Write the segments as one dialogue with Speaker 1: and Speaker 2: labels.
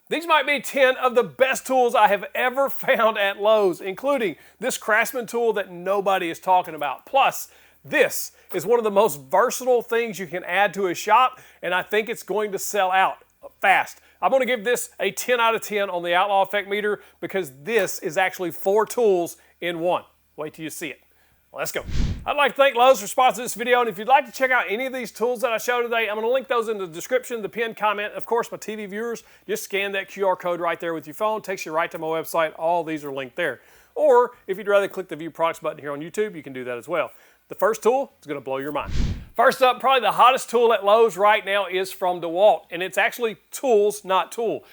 Speaker 1: These might be 10 of the best tools I have ever found at Lowe's, including this Craftsman tool that nobody is talking about. Plus, this is one of the most versatile things you can add to a shop, and I think it's going to sell out fast. I'm going to give this a 10 out of 10 on the Outlaw Effect Meter because this is actually 4 tools in one. Wait till you see it. Let's go. I'd like to thank Lowe's for sponsoring this video, and if you'd like to check out any of these tools that I showed today, I'm going to link those in the description, the pinned comment. Of course, my TV viewers, just scan that QR code right there with your phone. It takes you right to my website. All these are linked there. Or if you'd rather click the View Products button here on YouTube, you can do that as well. The first tool is going to blow your mind. First up, probably the hottest tool at Lowe's right now is from DeWALT, and it's actually tools, not tool.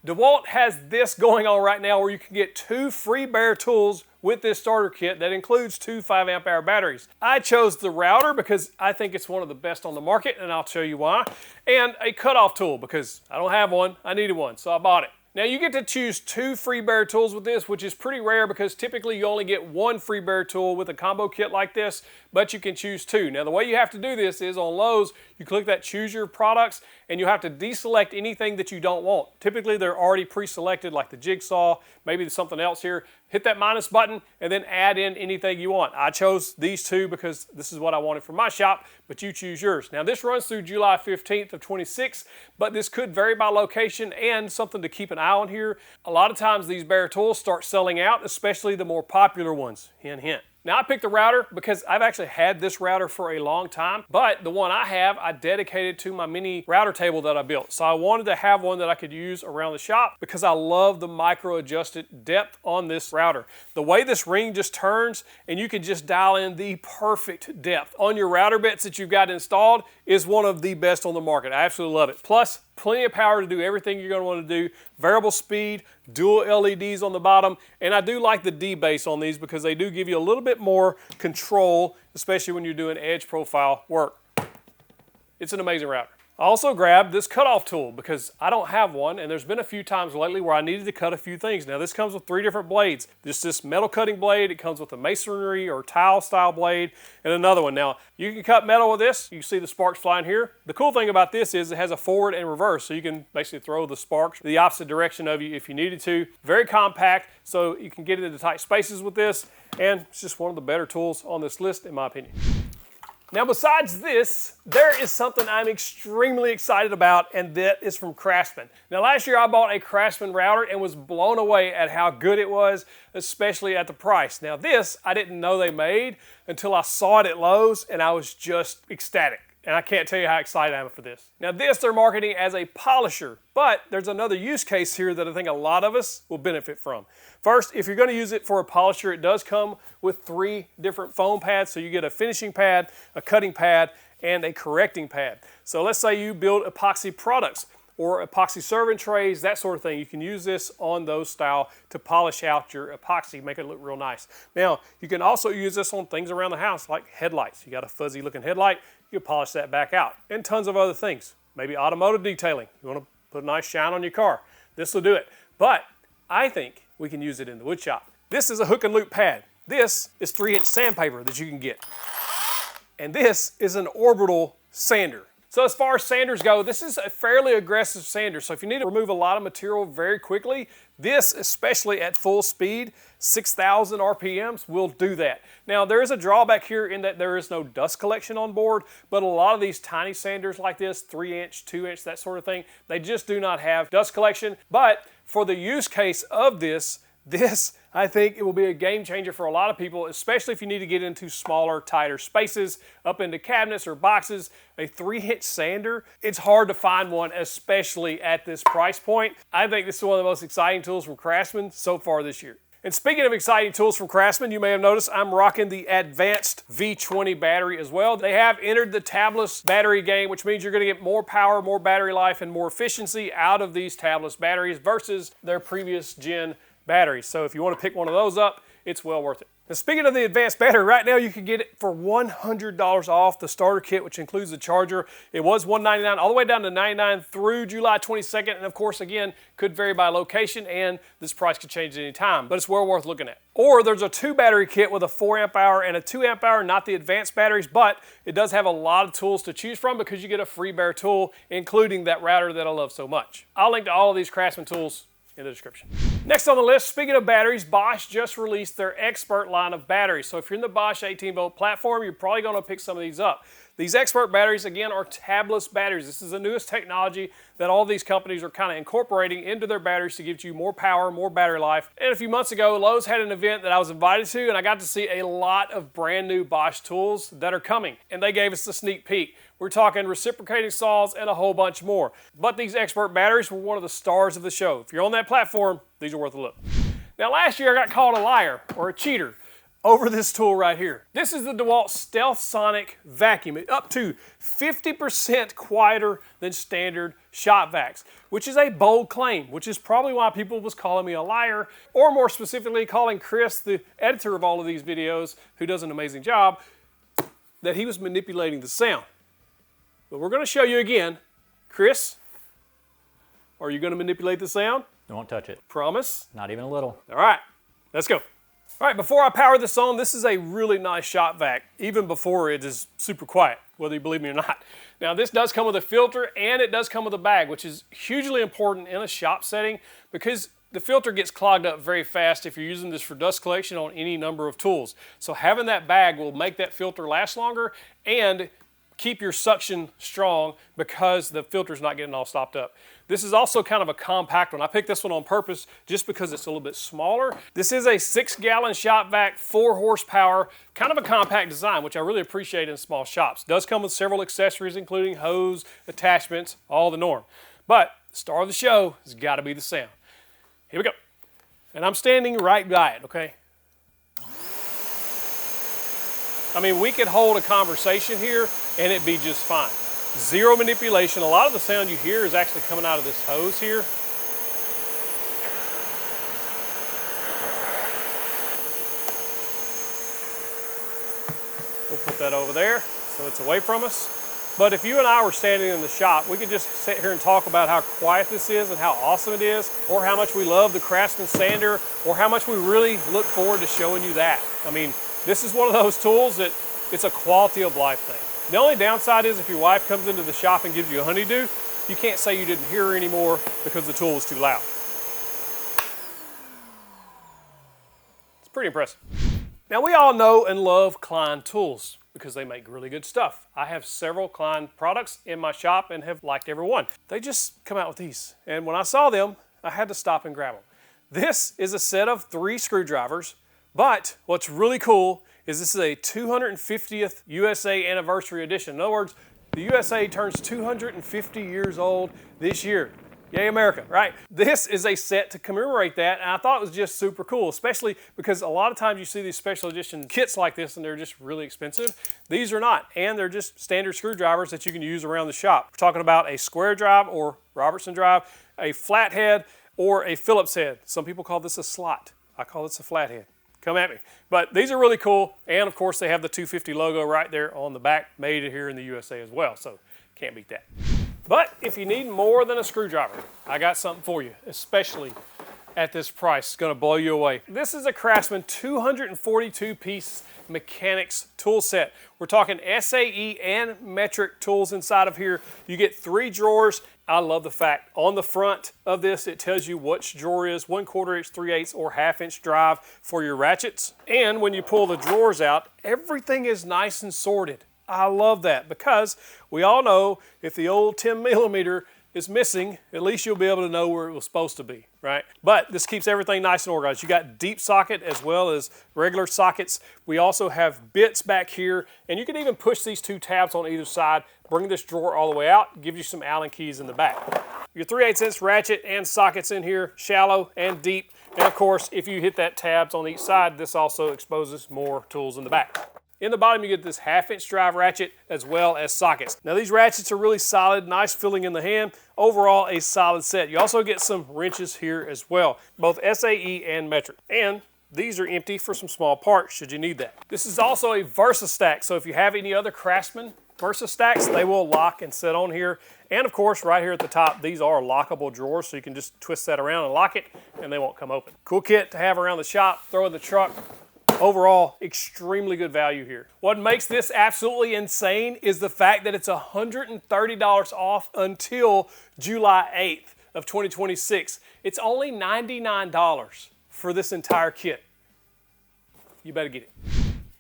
Speaker 1: DeWALT has this going on right now where you can get 2 free bare tools with this starter kit that includes 2 5-amp-hour batteries. I chose the router because I think it's one of the best on the market, and I'll show you why, and a cutoff tool because I don't have one, I needed one, so I bought it. Now you get to choose 2 free bare tools with this, which is pretty rare because typically you only get 1 free bare tool with a combo kit like this, but you can choose 2. Now the way you have to do this is on Lowe's, you click that choose your products and you have to deselect anything that you don't want. Typically they're already pre-selected like the jigsaw, maybe something else here. Hit that minus button and then add in anything you want. I chose these 2 because this is what I wanted for my shop, but you choose yours. Now this runs through July 15th of 26, but this could vary by location, and something to keep an eye on here. A lot of times these bare tools start selling out, especially the more popular ones. Hint, hint. Now I picked the router because I've actually had this router for a long time, but the one I have, I dedicated to my mini router table that I built. So I wanted to have one that I could use around the shop because I love the micro adjusted depth on this router. The way this ring just turns and you can just dial in the perfect depth on your router bits that you've got installed is one of the best on the market. I absolutely love it. Plus, plenty of power to do everything you're going to want to do. Variable speed, dual LEDs on the bottom, and I do like the D-base on these because they do give you a little bit more control, especially when you're doing edge profile work. It's an amazing router. I also grabbed this cutoff tool because I don't have one, and there's been a few times lately where I needed to cut a few things. Now this comes with 3 different blades. Just this metal cutting blade, it comes with a masonry or tile style blade, and another one. Now you can cut metal with this. You can see the sparks flying here. The cool thing about this is it has a forward and reverse, so you can basically throw the sparks the opposite direction of you if you needed to. Very compact, so you can get into tight spaces with this, and it's just one of the better tools on this list in my opinion. Now besides this, there is something I'm extremely excited about, and that is from Craftsman. Now last year I bought a Craftsman router and was blown away at how good it was, especially at the price. Now this, I didn't know they made until I saw it at Lowe's, and I was just ecstatic. And I can't tell you how excited I am for this. Now this they're marketing as a polisher, but there's another use case here that I think a lot of us will benefit from. First, if you're going to use it for a polisher, it does come with 3 different foam pads. So you get a finishing pad, a cutting pad, and a correcting pad. So let's say you build epoxy products or epoxy serving trays, that sort of thing. You can use this on those style to polish out your epoxy, make it look real nice. Now, you can also use this on things around the house like headlights. You got a fuzzy looking headlight, you can polish that back out, and tons of other things. Maybe automotive detailing. You want to put a nice shine on your car. This will do it. But I think we can use it in the wood shop. This is a hook and loop pad. This is 3-inch sandpaper that you can get. And this is an orbital sander. So as far as sanders go, this is a fairly aggressive sander. So if you need to remove a lot of material very quickly, this, especially at full speed, 6,000 RPMs, will do that. Now there is a drawback here in that there is no dust collection on board, but a lot of these tiny sanders like this, 3-inch, 2-inch, that sort of thing, they just do not have dust collection. But for the use case of this, I think it will be a game changer for a lot of people, especially if you need to get into smaller, tighter spaces, up into cabinets or boxes. A 3-inch sander, it's hard to find one, especially at this price point. I think this is one of the most exciting tools from Craftsman so far this year. And speaking of exciting tools from Craftsman, you may have noticed I'm rocking the Advanced V20 battery as well. They have entered the tabless battery game, which means you're going to get more power, more battery life, and more efficiency out of these tabless batteries versus their previous gen batteries. So if you want to pick one of those up, it's well worth it. And speaking of the advanced battery, right now you can get it for $100 off the starter kit, which includes the charger. It was $199 all the way down to $99 through July 22nd. And of course, again, could vary by location and this price could change at any time, but it's well worth looking at. Or there's a 2 battery kit with a 4 amp hour and a 2 amp hour, not the advanced batteries, but it does have a lot of tools to choose from because you get a free bare tool, including that router that I love so much. I'll link to all of these Craftsman tools in the description. Next on the list, speaking of batteries, Bosch just released their Expert line of batteries. So if you're in the Bosch 18-volt platform, you're probably going to pick some of these up. These Expert batteries, again, are tabless batteries. This is the newest technology that all these companies are kind of incorporating into their batteries to give you more power, more battery life. And a few months ago, Lowe's had an event that I was invited to, and I got to see a lot of brand new Bosch tools that are coming. And they gave us a sneak peek. We're talking reciprocating saws and a whole bunch more. But these Expert batteries were one of the stars of the show. If you're on that platform, these are worth a look. Now last year I got called a liar or a cheater over this tool right here. This is the DeWALT Stealth Sonic vacuum. It's up to 50% quieter than standard shop vacs, which is a bold claim, which is probably why people was calling me a liar, or more specifically calling Chris, the editor of all of these videos, who does an amazing job, that he was manipulating the sound. But we're going to show you again. Chris, are you going to manipulate the sound?
Speaker 2: I won't touch it.
Speaker 1: Promise?
Speaker 2: Not even a little.
Speaker 1: All right, let's go. All right, before I power this on, this is a really nice shop vac, even before it is super quiet, whether you believe me or not. Now this does come with a filter and it does come with a bag, which is hugely important in a shop setting because the filter gets clogged up very fast if you're using this for dust collection on any number of tools. So having that bag will make that filter last longer and keep your suction strong because the filter's not getting all stopped up. This is also kind of a compact one. I picked this one on purpose just because it's a little bit smaller. This is a 6-gallon shop vac, 4 horsepower, kind of a compact design, which I really appreciate in small shops. Does come with several accessories, including hose, attachments, all the norm. But the star of the show has got to be the sound. Here we go. And I'm standing right by it, okay? I mean, we could hold a conversation here and it'd be just fine. Zero manipulation. A lot of the sound you hear is actually coming out of this hose here. We'll put that over there so it's away from us. But if you and I were standing in the shop, we could just sit here and talk about how quiet this is and how awesome it is, or how much we love the Craftsman sander, or how much we really look forward to showing you that. I mean, this is one of those tools that it's a quality of life thing. The only downside is if your wife comes into the shop and gives you a honeydew, you can't say you didn't hear her anymore because the tool was too loud. It's pretty impressive. Now we all know and love Klein tools because they make really good stuff. I have several Klein products in my shop and have liked every one. They just come out with these. And when I saw them, I had to stop and grab them. This is a set of 3 screwdrivers, but what's really cool is this is a 250th USA anniversary edition. In other words, the USA turns 250 years old this year. Yay, America, right? This is a set to commemorate that, and I thought it was just super cool, especially because a lot of times you see these special edition kits like this and they're just really expensive. These are not, and they're just standard screwdrivers that you can use around the shop. We're talking about a square drive or Robertson drive, a flathead, or a Phillips head. Some people call this a slot. I call this a flathead. Come at me. But these are really cool, and of course they have the 250 logo right there on the back, made here in the USA as well, so can't beat that. But if you need more than a screwdriver, I got something for you, especially at this price. It's going to blow you away. This is a Craftsman 242-piece mechanics tool set. We're talking SAE and metric tools inside of here. You get 3 drawers. I love the fact on the front of this it tells you which drawer is 1/4 inch, 3/8 or 1/2 inch drive for your ratchets. And when you pull the drawers out, everything is nice and sorted. I love that because we all know if the old 10mm is missing, at least you'll be able to know where it was supposed to be, right? But this keeps everything nice and organized. You got deep socket as well as regular sockets. We also have bits back here, and you can even push these 2 tabs on either side, bring this drawer all the way out, give you some Allen keys in the back. Your 3/8 inch ratchet and sockets in here, shallow and deep. And of course, if you hit that tabs on each side, this also exposes more tools in the back. In the bottom, you get this 1/2-inch drive ratchet as well as sockets. Now these ratchets are really solid, nice feeling in the hand. Overall, a solid set. You also get some wrenches here as well, both SAE and metric. And these are empty for some small parts should you need that. This is also a Versa stack, so if you have any other Craftsman Versa stacks, they will lock and sit on here. And of course, right here at the top, these are lockable drawers, so you can just twist that around and lock it, and they won't come open. Cool kit to have around the shop, throw in the truck. Overall, extremely good value here. What makes this absolutely insane is the fact that it's $130 off until July 8th of 2026. It's only $99 for this entire kit. You better get it.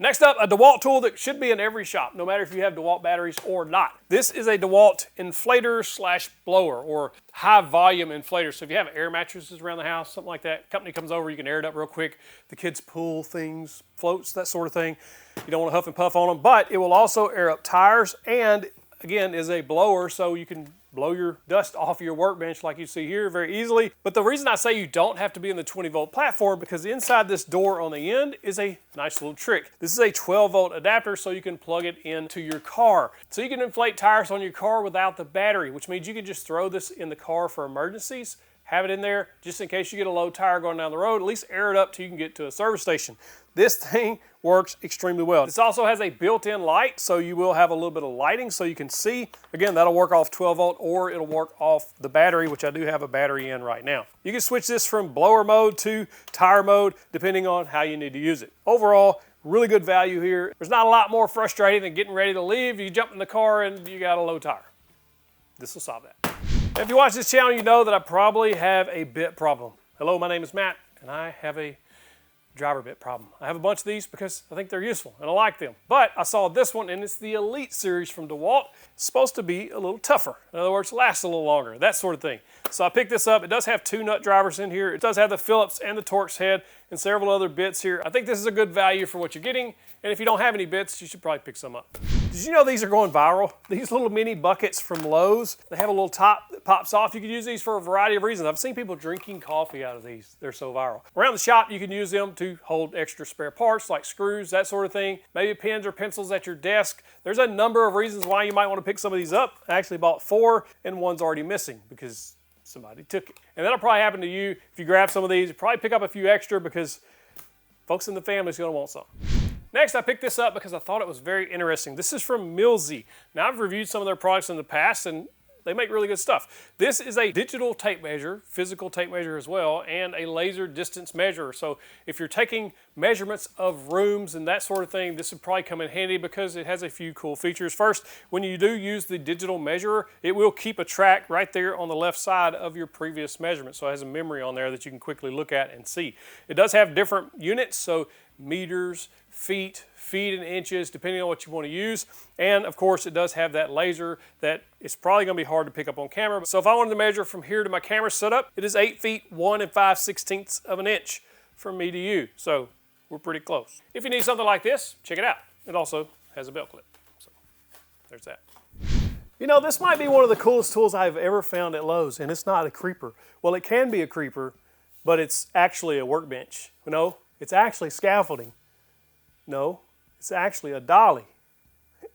Speaker 1: Next up, a DeWALT tool that should be in every shop, no matter if you have DeWALT batteries or not. This is a DeWALT inflator slash blower, or high volume inflator. So if you have air mattresses around the house, something like that, company comes over, you can air it up real quick. The kids pull things, floats, that sort of thing. You don't want to huff and puff on them, but it will also air up tires, and again, is a blower, so you can blow your dust off your workbench like you see here very easily. But the reason I say you don't have to be in the 20-volt platform, because inside this door on the end is a nice little trick. This is a 12-volt adapter, so you can plug it into your car. So you can inflate tires on your car without the battery, which means you can just throw this in the car for emergencies, have it in there just in case you get a low tire going down the road, at least air it up till you can get to a service station. This thing works extremely well. This also has a built-in light, so you will have a little bit of lighting so you can see. Again, that'll work off 12-volt, or it'll work off the battery, which I do have a battery in right now. You can switch this from blower mode to tire mode, depending on how you need to use it. Overall, really good value here. There's not a lot more frustrating than getting ready to leave. You jump in the car and you got a low tire. This will solve that. Now, if you watch this channel, you know that I probably have a bit problem. Hello, my name is Matt, and I have a driver bit problem. I have a bunch of these because I think they're useful and I like them. But I saw this one, and it's the Elite series from DeWALT. It's supposed to be a little tougher. In other words, last a little longer, that sort of thing. So I picked this up. It does have 2 nut drivers in here. It does have the Phillips and the Torx head and several other bits here. I think this is a good value for what you're getting. And if you don't have any bits, you should probably pick some up. Did you know these are going viral? These little mini buckets from Lowe's, they have a little top that pops off. You can use these for a variety of reasons. I've seen people drinking coffee out of these. They're so viral. Around the shop, you can use them to hold extra spare parts like screws, that sort of thing. Maybe pens or pencils at your desk. There's a number of reasons why you might want to pick some of these up. I actually bought 4, and one's already missing because somebody took it. And that'll probably happen to you if you grab some of these. You probably pick up a few extra because folks in the family is going to want some. Next, I picked this up because I thought it was very interesting. This is from Milsey. Now, I've reviewed some of their products in the past, and they make really good stuff. This is a digital tape measure, physical tape measure as well, and a laser distance measurer. So if you're taking measurements of rooms and that sort of thing, this would probably come in handy because it has a few cool features. First, when you do use the digital measurer, it will keep a track right there on the left side of your previous measurement. So it has a memory on there that you can quickly look at and see. It does have different units, so meters, feet and inches, depending on what you want to use. And of course, it does have that laser that it's probably going to be hard to pick up on camera. So if I wanted to measure from here to my camera setup, it is 8 feet 1 5/16 of an inch from me to you. So we're pretty close. If you need something like this, check it out. It also has a belt clip. So there's that. You know, this might be one of the coolest tools I've ever found at Lowe's, and it's not a creeper. Well, it can be a creeper, but it's actually a workbench. No, it's actually scaffolding. No, it's actually a dolly.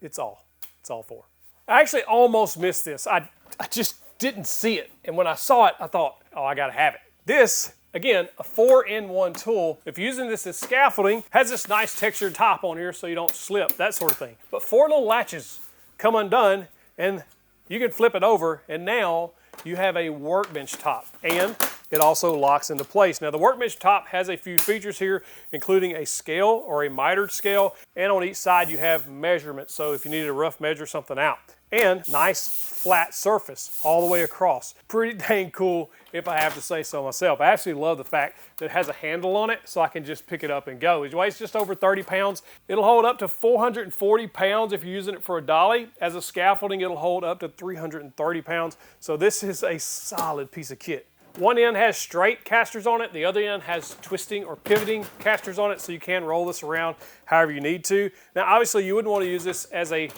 Speaker 1: It's all 4. I actually almost missed this. I just didn't see it. And when I saw it, I thought, oh, I gotta have it. This, again, a 4-in-1 tool. If you're using this as scaffolding, has this nice textured top on here so you don't slip, that sort of thing. But 4 little latches come undone, and you can flip it over, and now you have a workbench top. And it also locks into place. Now the workbench top has a few features here, including a scale or a mitered scale, and on each side you have measurements, so if you need to rough measure something out. And nice flat surface all the way across. Pretty dang cool if I have to say so myself. I absolutely love the fact that it has a handle on it so I can just pick it up and go. It weighs just over 30 pounds. It'll hold up to 440 pounds if you're using it for a dolly. As a scaffolding, it'll hold up to 330 pounds. So this is a solid piece of kit. One end has straight casters on it, the other end has twisting or pivoting casters on it, so you can roll this around however you need to. Now obviously you wouldn't want to use this as a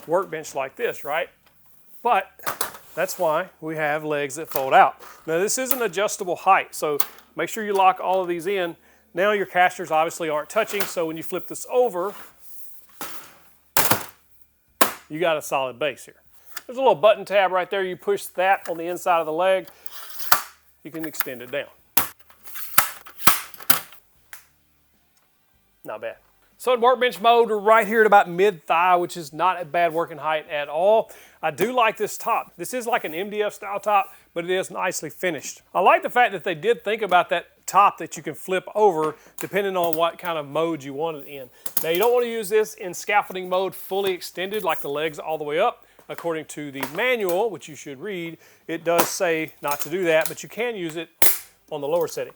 Speaker 1: workbench like this, right? But that's why we have legs that fold out. Now this is an adjustable height, so make sure you lock all of these in. Now your casters obviously aren't touching, so when you flip this over, you got a solid base here. There's a little button tab right there. You push that on the inside of the leg, you can extend it down. Not bad. So in workbench mode, we're right here at about mid-thigh, which is not a bad working height at all. I do like this top. This is like an MDF style top, but it is nicely finished. I like the fact that they did think about that top that you can flip over depending on what kind of mode you want it in. Now you don't want to use this in scaffolding mode fully extended, like the legs all the way up. According to the manual, which you should read, it does say not to do that, but you can use it on the lower setting.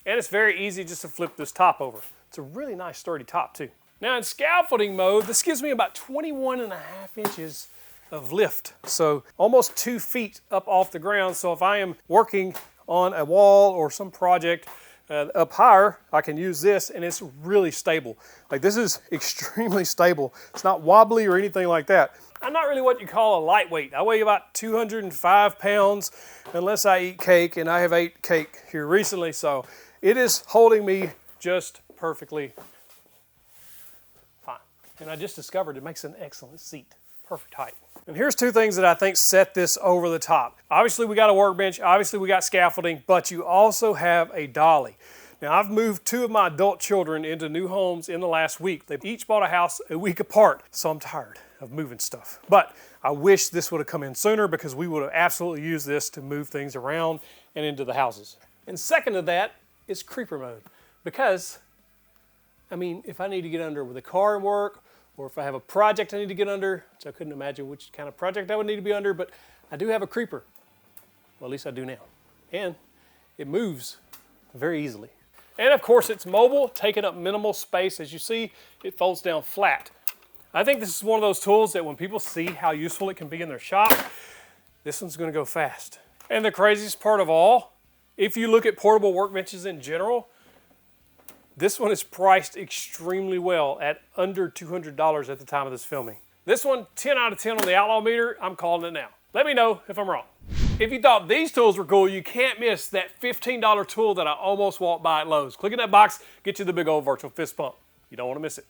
Speaker 1: And it's very easy just to flip this top over. It's a really nice sturdy top too. Now in scaffolding mode, this gives me about 21.5 inches of lift. So almost 2 feet up off the ground. So if I am working on a wall or some project up higher, I can use this and it's really stable. Like this is extremely stable. It's not wobbly or anything like that. I'm not really what you call a lightweight. I weigh about 205 pounds unless I eat cake, and I have ate cake here recently, so it is holding me just perfectly fine. And I just discovered it makes an excellent seat. Perfect height. And here's 2 things that I think set this over the top. Obviously we got a workbench, obviously we got scaffolding, but you also have a dolly. Now I've moved 2 of my adult children into new homes in the last week. They each bought a house a week apart, so I'm tired of moving stuff. But I wish this would have come in sooner because we would have absolutely used this to move things around and into the houses. And second to that is creeper mode. Because, I mean, if I need to get under with a car and work, or if I have a project I need to get under, which I couldn't imagine which kind of project I would need to be under, but I do have a creeper. Well, at least I do now. And it moves very easily. And of course it's mobile, taking up minimal space. As you see, it folds down flat. I think this is one of those tools that when people see how useful it can be in their shop, this one's gonna go fast. And the craziest part of all, if you look at portable workbenches in general, this one is priced extremely well at under $200 at the time of this filming. This one, 10 out of 10 on the Outlaw meter. I'm calling it now. Let me know if I'm wrong. If you thought these tools were cool, you can't miss that $15 tool that I almost walked by at Lowe's. Click in that box, get you the big old virtual fist pump. You don't want to miss it.